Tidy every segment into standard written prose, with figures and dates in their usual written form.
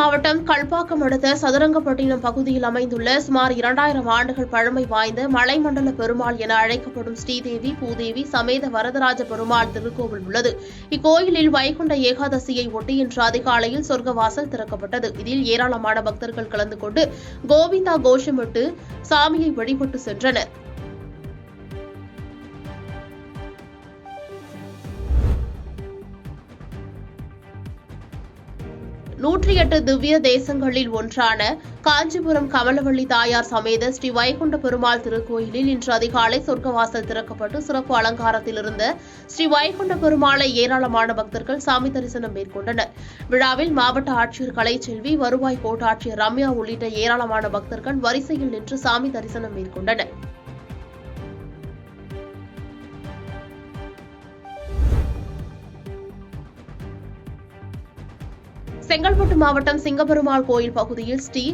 மாவட்டம் கல்பாக்கம் அடுத்த சதுரங்கப்பட்டினம் பகுதியில் அமைந்துள்ள சுமார் 2000 ஆண்டுகள் பழமை வாய்ந்த மலைமண்டல பெருமாள் என அழைக்கப்படும் ஸ்ரீதேவி பூதேவி சமேத வரதராஜ பெருமாள் திருக்கோவில் உள்ளது. இக்கோயிலில் வைகுண்ட ஏகாதசியை ஒட்டி இன்று அதிகாலையில் சொர்க்கவாசல் திறக்கப்பட்டது. இதில் ஏராளமான பக்தர்கள் கலந்து கொண்டு கோவிந்தா கோஷமிட்டு சாமியை வழிபட்டு சென்றனர். 108 திவ்ய தேசங்களில் ஒன்றான காஞ்சிபுரம் கமலவள்ளி தாயார் சமேத ஸ்ரீ வைகுண்ட பெருமாள் திருக்கோயிலில் இன்று அதிகாலை சொர்க்கவாசல் திறக்கப்பட்டு சிறப்பு அலங்காரத்தில் இருந்த ஸ்ரீ வைகுண்ட பெருமாளை ஏராளமான பக்தர்கள் சாமி தரிசனம் மேற்கொண்டனர். விழாவில் மாவட்ட ஆட்சியர் கலைச்செல்வி, வருவாய் கோட்டாட்சியர் ரம்யா உள்ளிட்ட ஏராளமான பக்தர்கள் வரிசையில் நின்று சாமி தரிசனம் மேற்கொண்டனர். செங்கல்பட்டு மாவட்டம் சிங்கப்பெருமாள் கோயில் பகுதியில் ஸ்ரீ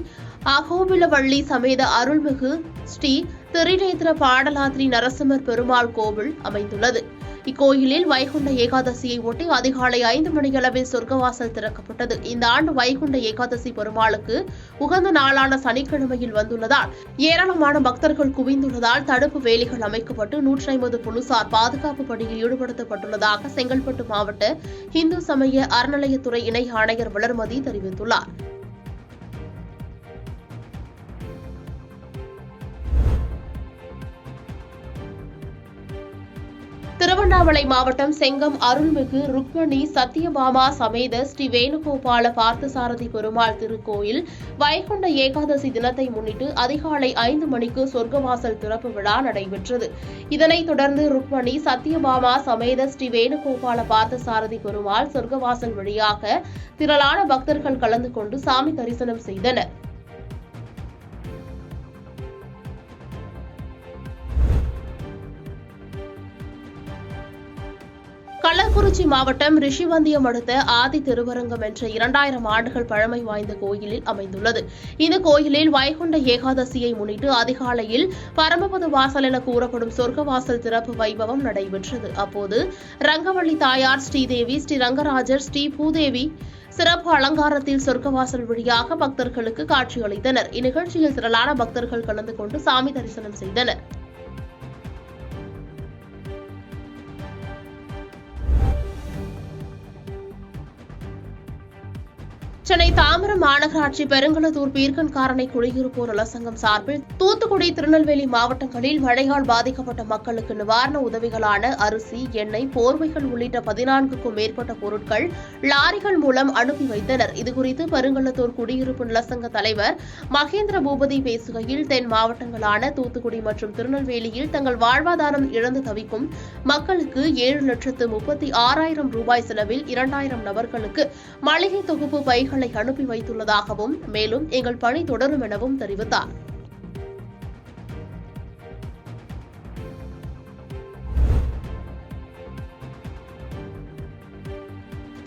அகோபிலவள்ளி சமேத அருள்மிகு ஸ்ரீ திரிநேத்திர பாடலாத்ரி நரசிம்மர் பெருமாள் கோவில் அமைந்துள்ளது. இக்கோயிலில் வைகுண்ட ஏகாதசியை ஒட்டி அதிகாலை 5 மணியளவில் சொர்க்கவாசல் திறக்கப்பட்டது. இந்த ஆண்டு வைகுண்ட ஏகாதசி பெருமாளுக்கு உகந்த நாளான சனிக்கிழமையில் வந்துள்ளதால் ஏராளமான பக்தர்கள் குவிந்துள்ளதால் தடுப்பு வேலிகள் அமைக்கப்பட்டு 150 போலீசார் பாதுகாப்பு பணியில் ஈடுபடுத்தப்பட்டுள்ளதாக செங்கல்பட்டு மாவட்ட இந்து சமய அறநிலையத்துறை இணை ஆணையர் வளர்மதி தெரிவித்துள்ளார். திருவண்ணாமலை மாவட்டம் செங்கம் அருள்மிகு ருக்மணி சத்யபாமா சமேத ஸ்ரீ வேணுகோபால பார்த்தசாரதி பெருமாள் திருக்கோயில் வைகுண்ட ஏகாதசி தினத்தை முன்னிட்டு அதிகாலை 5 மணிக்கு சொர்க்கவாசல் திறப்பு விழா நடைபெற்றது. இதனைத் தொடர்ந்து ருக்மணி சத்யபாமா சமேத ஸ்ரீ வேணுகோபால பார்த்தசாரதி பெருமாள் சொர்க்கவாசல் வழியாக திரளான பக்தர்கள் கலந்து கொண்டு சாமி தரிசனம் செய்தனர். கள்ளக்குறிச்சி மாவட்டம் ரிஷிவந்தியம் அடுத்த ஆதி திருவரங்கம் என்ற 2000 ஆண்டுகள் பழமை வாய்ந்த கோயிலில் அமைந்துள்ளது. இந்த கோயிலில் வைகுண்ட ஏகாதசியை முன்னிட்டு அதிகாலையில் பரமபத வாசல் என கூறப்படும் சொர்க்கவாசல் திறப்பு வைபவம் நடைபெற்றது. அப்போது ரங்கவள்ளி தாயார், ஸ்ரீதேவி, ஸ்ரீ ரங்கராஜர், ஸ்ரீ பூதேவி சிறப்பு அலங்காரத்தில் சொர்க்கவாசல் வழியாக பக்தர்களுக்கு காட்சியளித்தனர். இந்நிகழ்ச்சியில் திரளான பக்தர்கள் கலந்து கொண்டு சாமி தரிசனம் செய்தனர். சென்னை தாம்பரம் மாநகராட்சி பெருங்களத்தூர் பீர்க்கன்காரணை குடியிருப்போர் நலசங்கம் சார்பில் தூத்துக்குடி, திருநெல்வேலி மாவட்டங்களில் மழையால் பாதிக்கப்பட்ட மக்களுக்கு நிவாரண உதவிகளான அரிசி, எண்ணெய், போர்வைகள் உள்ளிட்ட 14க்கும் மேற்பட்ட பொருட்கள் லாரிகள் மூலம் அனுப்பி வைத்தனர். இதுகுறித்து பெருங்களத்தூர் குடியிருப்பு நலசங்க தலைவர் மகேந்திர பூபதி பேசுகையில், தென் மாவட்டங்களான தூத்துக்குடி மற்றும் திருநெல்வேலியில் தங்கள் வாழ்வாதாரம் இழந்து தவிக்கும் மக்களுக்கு 7,36,000 ரூபாய் செலவில் 2000 நபர்களுக்கு மளிகை தொகுப்பு பைகள் அனுப்பி வைத்துள்ளதாகவும், மேலும் எங்கள் பணி தொடரும் எனவும் தெரிவித்தார்.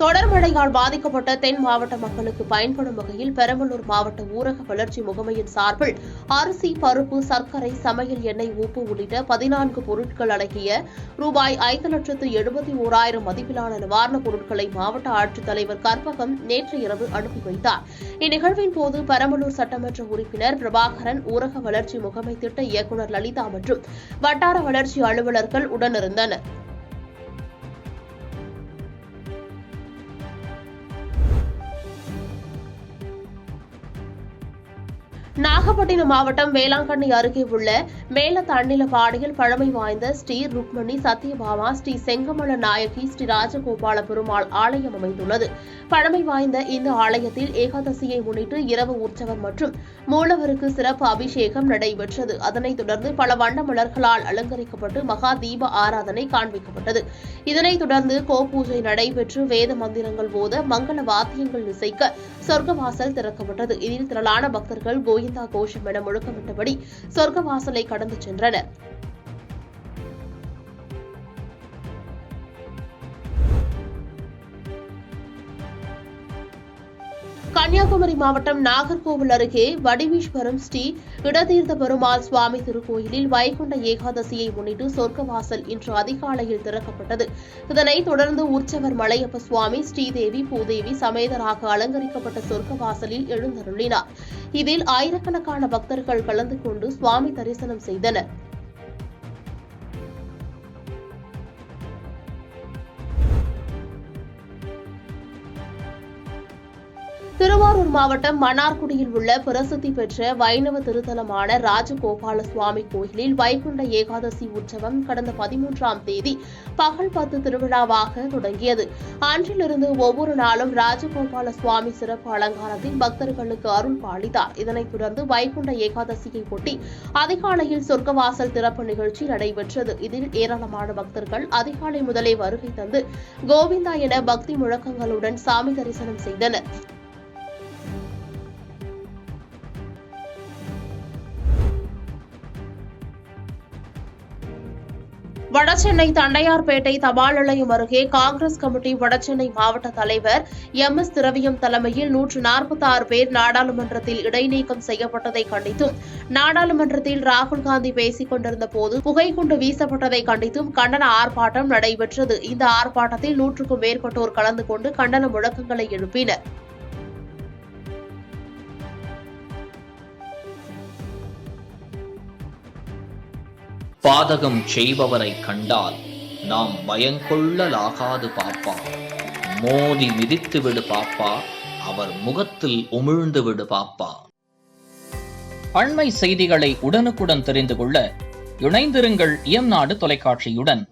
தொடர் மழையால் பாதிக்கப்பட்ட தென் மாவட்ட மக்களுக்கு பயன்படும் வகையில் பெரம்பலூர் மாவட்ட ஊரக வளர்ச்சி முகமையின் சார்பில் அரிசி, பருப்பு, சர்க்கரை, சமையல் எண்ணெய், உப்பு உள்ளிட்ட 14 பொருட்கள் அடங்கிய ரூபாய் 5,71,000 மதிப்பிலான நிவாரணப் பொருட்களை மாவட்ட ஆட்சித்தலைவர் கற்பகம் நேற்று இரவு அனுப்பி வைத்தார். இந்நிகழ்வின் போது பெரம்பலூர் சட்டமன்ற உறுப்பினர் பிரபாகரன், ஊரக வளர்ச்சி முகமை திட்ட இயக்குநர் லலிதா மற்றும் வட்டார வளர்ச்சி அலுவலர்கள் உடனிருந்தனர். நாகப்பட்டினம் மாவட்டம் வேளாங்கண்ணி அருகே உள்ள மேல தண்ணிலப்பாடியில் பழமை வாய்ந்த ஸ்ரீ ருக்மணி சத்யபாமா, ஸ்ரீ செங்கமல நாயகி, ஸ்ரீ ராஜகோபால பெருமாள் ஆலயம் அமைந்துள்ளது. பழமை வாய்ந்த இந்த ஆலயத்தில் ஏகாதசியை முன்னிட்டு இரவு உற்சவர் மற்றும் மூலவருக்கு சிறப்பு அபிஷேகம் நடைபெற்றது. அதனைத் தொடர்ந்து பல வண்ண மலர்களால் அலங்கரிக்கப்பட்டு மகா தீப ஆராதனை காண்பிக்கப்பட்டது. இதனைத் தொடர்ந்து கோபூஜை நடைபெற்று வேத மந்திரங்கள் ஓத மங்கள வாத்தியங்கள் இசைக்க சொர்க்கவாசல் திறக்கப்பட்டது. இதில் திரளான பக்தர்கள் கோவிந்தா கோஷம் என முழக்கமிட்டபடி சொர்க்கவாசலை கடந்து சென்றனர். கன்னியாகுமரி மாவட்டம் நாகர்கோவில் அருகே வடிவீஸ்வரம் ஸ்ரீ இடதீர்த்த பெருமாள் சுவாமி திருக்கோயிலில் வைகுண்ட ஏகாதசியை முன்னிட்டு சொர்க்கவாசல் இன்று அதிகாலையில் திறக்கப்பட்டது. இதனைத் தொடர்ந்து உற்சவர் மலையப்ப சுவாமி ஸ்ரீதேவி பூதேவி சமேதராக அலங்கரிக்கப்பட்ட சொர்க்கவாசலில் எழுந்தருளினார். இதில் ஆயிரக்கணக்கான பக்தர்கள் கலந்து கொண்டு சுவாமி தரிசனம் செய்தனர். திருவாரூர் மாவட்டம் மன்னார்குடியில் உள்ள பிரசித்தி பெற்ற வைணவ திருத்தலமான ராஜகோபால சுவாமி கோயிலில் வைகுண்ட ஏகாதசி உற்சவம் கடந்த 13ஆம் தேதி பகல் 10 திருவிழாவாக தொடங்கியது. அன்றிலிருந்து ஒவ்வொரு நாளும் ராஜகோபால சுவாமி சிறப்பு அலங்காரத்தில் பக்தர்களுக்கு அருள் பாலித்தார். இதனைத் தொடர்ந்து வைகுண்ட ஏகாதசியை ஒட்டி அதிகாலையில் சொர்க்கவாசல் திறப்பு நிகழ்ச்சி நடைபெற்றது. இதில் ஏராளமான பக்தர்கள் அதிகாலை முதலே வருகை தந்து கோவிந்தா என பக்தி முழக்கங்களுடன் சாமி தரிசனம் செய்தனர். வடசென்னை தண்டையார்பேட்டை தபால் நிலையம் அருகே காங்கிரஸ் கமிட்டி வடசென்னை மாவட்ட தலைவர் MS திரவியம் தலைமையில் 146 பேர் நாடாளுமன்றத்தில் இடைநீக்கம் செய்யப்பட்டதை கண்டித்தும், நாடாளுமன்றத்தில் ராகுல் காந்தி பேசிக் கொண்டிருந்த போது புகைக்குண்டு வீசப்பட்டதை கண்டித்தும் கண்டன ஆர்ப்பாட்டம் நடைபெற்றது. இந்த ஆர்ப்பாட்டத்தில் 100க்கும் மேற்பட்டோர் கலந்து கொண்டு கண்டன முழக்கங்களை எழுப்பினர். பாதகம் செய்பவரை கண்டால் நாம் பயங்கொள்ளலாகாது பாப்பா, மோதி மிதித்து விடு பாப்பா, அவர் முகத்தில் உமிழ்ந்து விடு பாப்பா. அண்மை செய்திகளை உடனுக்குடன் தெரிந்து கொள்ள இணைந்திருங்கள் இயம்நாடு தொலைக்காட்சியுடன்.